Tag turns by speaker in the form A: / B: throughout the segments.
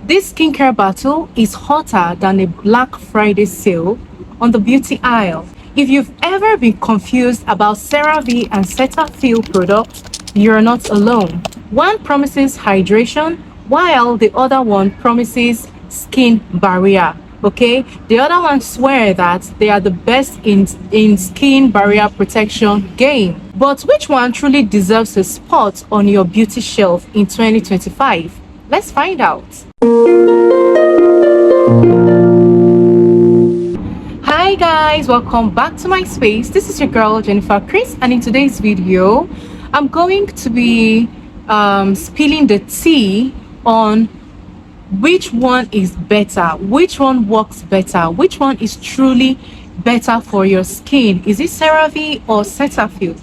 A: This skincare battle is hotter than a Black Friday sale on the beauty aisle. If you've ever been confused about CeraVe and Cetaphil products, you're not alone. One promises hydration while the other one promises skin barrier. Okay, the other one swear that they are the best in skin barrier protection game. But which one truly deserves a spot on your beauty shelf in 2025? Let's find out. Hi guys, welcome back to my space. This is your girl Jenifa Chris, and in today's video I'm going to be spilling the tea on which one is better, which one works better, which one is truly better for your skin. Is it CeraVe or Cetaphil?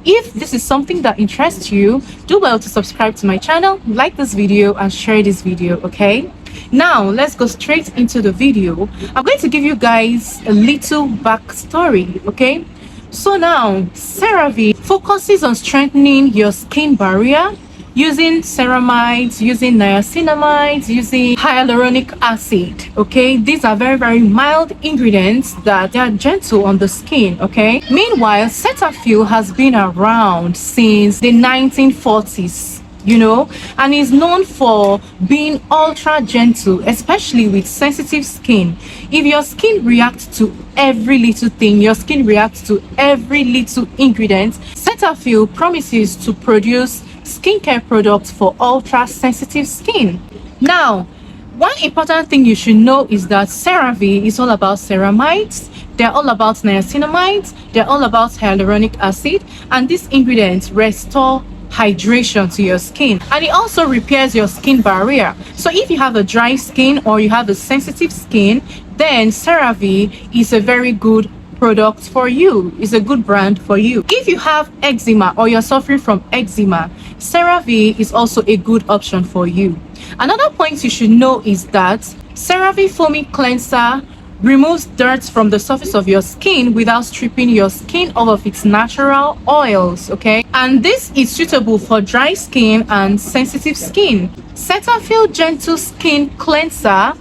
A: If this is something that interests you, do well to subscribe to my channel, like this video and share this video. Okay, now let's go straight into the video. I'm going to give you guys a little backstory. Okay, so now CeraVe focuses on strengthening your skin barrier using ceramides, using niacinamide, using hyaluronic acid. Okay, these are very mild ingredients that they are gentle on the skin. Okay, meanwhile Cetaphil has been around since the 1940s, you know, and is known for being ultra gentle, especially with sensitive skin. If your skin reacts to every little thing, your skin reacts to every little ingredient, Cetaphil promises to produce skincare products for ultra sensitive skin. Now, one important thing you should know is that CeraVe is all about ceramides, they're all about niacinamide, they're all about hyaluronic acid, and these ingredients restore hydration to your skin, and it also repairs your skin barrier. So if you have a dry skin or you have a sensitive skin, then CeraVe is a very good product for you. Is a good brand for you. If you have eczema or you're suffering from eczema, CeraVe is also a good option for you. Another point you should know is that CeraVe foaming cleanser removes dirt from the surface of your skin without stripping your skin of its natural oils. Okay, and this is suitable for dry skin and sensitive skin. Cetaphil gentle skin cleanser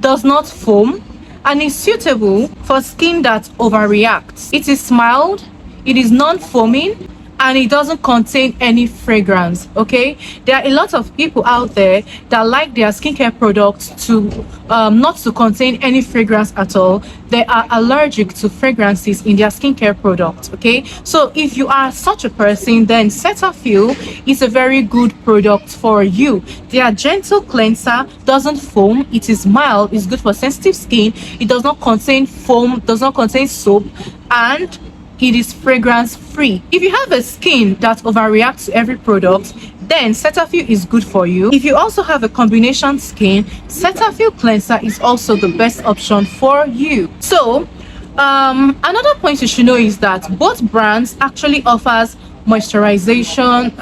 A: does not foam and is suitable for skin that overreacts. It is mild, it is non-foaming, and it doesn't contain any fragrance. Okay, there are a lot of people out there that like their skincare products to not to contain any fragrance at all. They are allergic to fragrances in their skincare products. Okay, so if you are such a person, then Cetaphil is a very good product for you. Their gentle cleanser doesn't foam, it is mild, it's good for sensitive skin, it does not contain foam, does not contain soap, and it is fragrance free. If you have a skin that overreacts to every product, then Cetaphil is good for you. If you also have a combination skin, Cetaphil cleanser is also the best option for you. So another point you should know is that both brands actually offers moisturization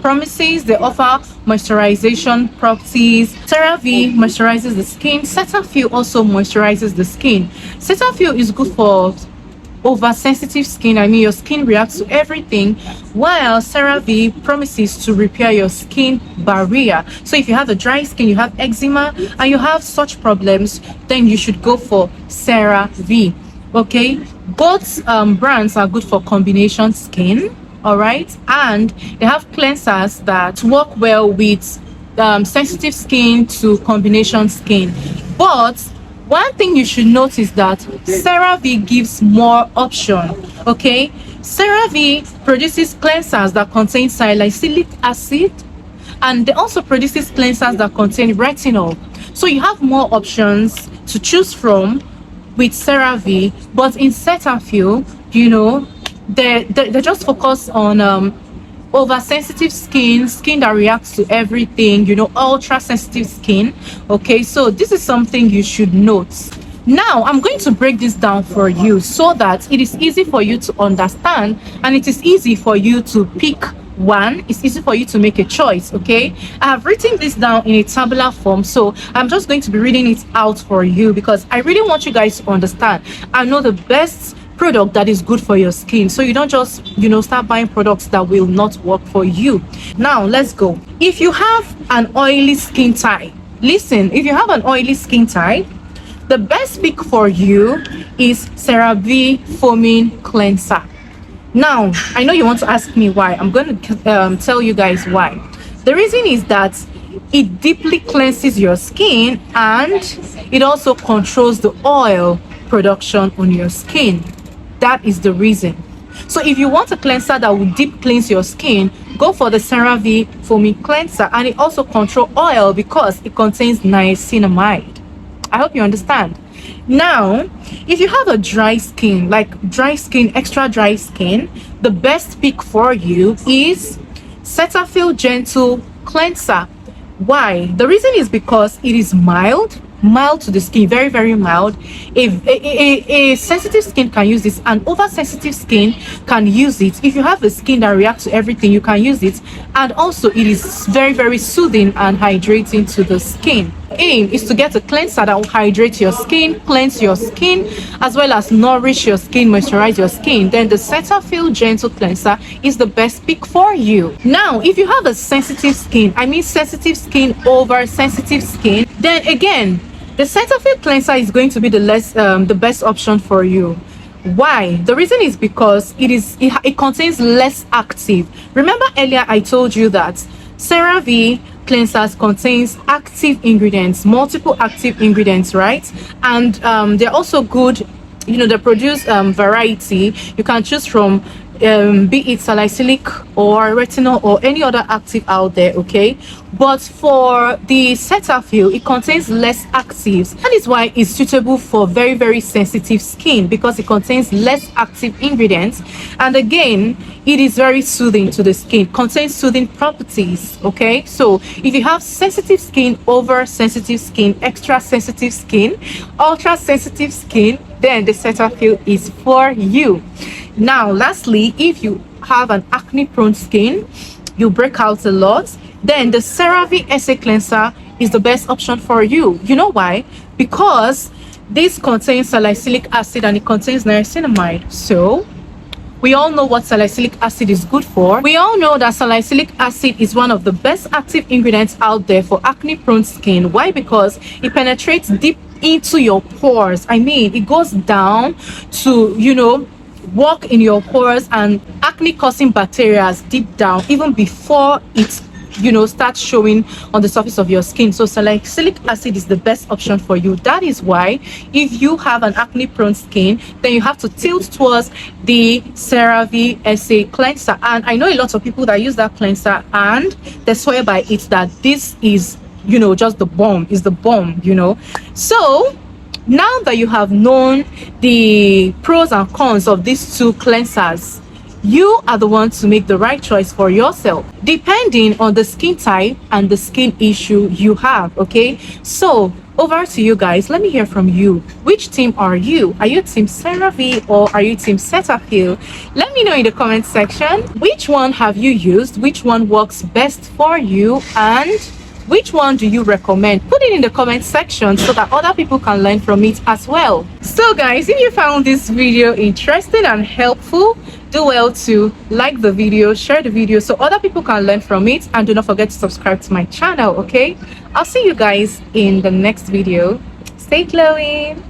A: promises. They offer moisturization properties. CeraVe moisturizes the skin, Cetaphil also moisturizes the skin. Cetaphil is good for oversensitive skin, I mean your skin reacts to everything, while CeraVe promises to repair your skin barrier. So if you have a dry skin, you have eczema and you have such problems, then you should go for CeraVe. Okay, both brands are good for combination skin, all right, and they have cleansers that work well with sensitive skin to combination skin. But one thing you should notice that CeraVe gives more option. Okay, CeraVe produces cleansers that contain salicylic acid, and they also produces cleansers that contain retinol. So you have more options to choose from with CeraVe. But in Cetaphil, you know, they just focus on oversensitive skin that reacts to everything, you know, ultra sensitive skin. Okay, so this is something you should note. Now I'm going to break this down for you so that it is easy for you to understand and it is easy for you to pick one. It's easy for you to make a choice. Okay, I have written this down in a tabular form, so I'm just going to be reading it out for you because I really want you guys to understand. I know the best product that is good for your skin, so you don't just, you know, start buying products that will not work for you. Now let's go. If you have an oily skin type, Listen, if you have an oily skin type, the best pick for you is CeraVe Foaming Cleanser. Now, I know you want to ask me why. I'm going to tell you guys why. The reason is that it deeply cleanses your skin and it also controls the oil production on your skin. That is the reason. So if you want a cleanser that will deep cleanse your skin, go for the CeraVe Foaming Cleanser, and it also controls oil because it contains niacinamide. I hope you understand. Now, if you have a dry skin, like dry skin, extra dry skin, the best pick for you is Cetaphil Gentle Cleanser. Why? The reason is because it is mild to the skin, very, very mild. A sensitive skin can use this, and oversensitive skin can use it. If you have a skin that reacts to everything, you can use it. And also it is very, very soothing and hydrating to the skin. Aim is to get a cleanser that will hydrate your skin, cleanse your skin, as well as nourish your skin, moisturize your skin. Then the Cetaphil Gentle Cleanser is the best pick for you. Now, if you have a sensitive skin, I mean sensitive skin over sensitive skin, then again, the Cetaphil Cleanser is going to be the best option for you. Why? The reason is because it contains less active. Remember earlier I told you that CeraVe cleansers contains active ingredients, multiple active ingredients, right? And they're also good, they produce variety. You can choose from be it salicylic or retinol or any other active out there, okay? But for the Cetaphil, it contains less actives. That is why it's suitable for very, very sensitive skin, because it contains less active ingredients. And again, it is very soothing to the skin, contains soothing properties, okay? So if you have sensitive skin, over sensitive skin, extra sensitive skin, ultra sensitive skin, then the Cetaphil is for you. Now, lastly, if you have an acne-prone skin, you break out a lot, then the CeraVe Essay Cleanser is the best option for you. You know why? Because this contains salicylic acid and it contains niacinamide. So we all know what salicylic acid is good for. We all know that salicylic acid is one of the best active ingredients out there for acne-prone skin. Why? Because it penetrates deep into your pores. I mean, it goes down to, work in your pores and acne causing bacteria deep down even before it starts showing on the surface of your skin. So salicylic acid is the best option for you. That is why if you have an acne prone skin, then you have to tilt towards the CeraVe Essay Cleanser. And I know a lot of people that use that cleanser and they swear by it that this is just the bomb, is the bomb. So now that you have known the pros and cons of these two cleansers, you are the one to make the right choice for yourself, depending on the skin type and the skin issue you have, okay? So over to you guys. Let me hear from you. Which team are you? Are you team CeraVe or are you team Cetaphil? Let me know in the comment section. Which one have you used? Which one works best for you? And which one do you recommend? Put it in the comment section so that other people can learn from it as well. So guys, if you found this video interesting and helpful, do well to like the video, share the video so other people can learn from it, and do not forget to subscribe to my channel, okay? I'll see you guys in the next video. Stay glowing.